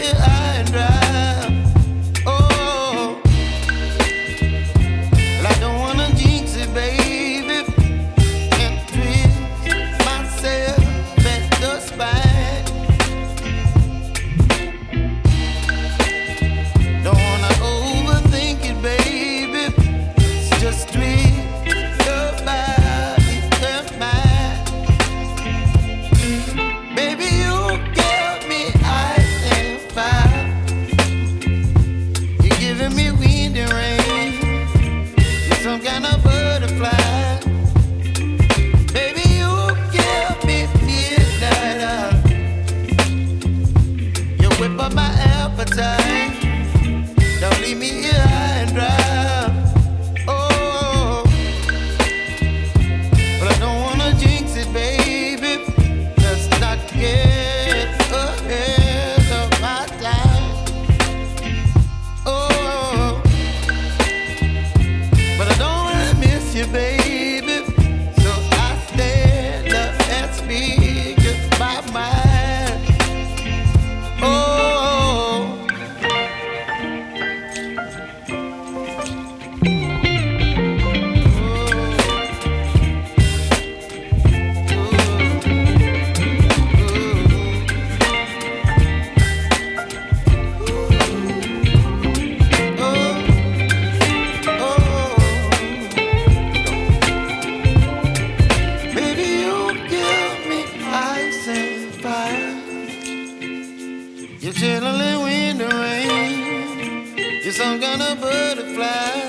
here high and dry. Oh, well, I don't wanna jinx it, baby, and twist myself at the spine. Don't wanna overthink it, baby. It's just twist your body and mine. Baby, you give me ice and fire. You're giving me wind and rain. You're some kind of butterfly. Baby, you give me midnight. You whip up my appetite. Don't leave me here high and dry. Oh, but I don't wanna jinx it, baby. Let's not get ahead of my time. Oh, but I don't wanna miss you, baby. So I stand up and speak my mind. Oh. Baby, you give me ice and fire. You're chilling wind and rain. You're some kind of butterfly.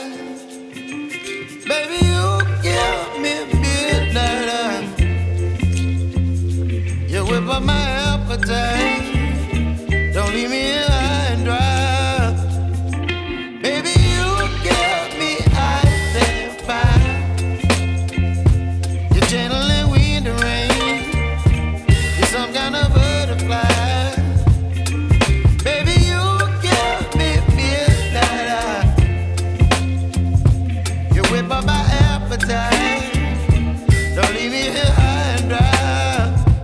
Baby, you give me midnight. You whip up my appetite.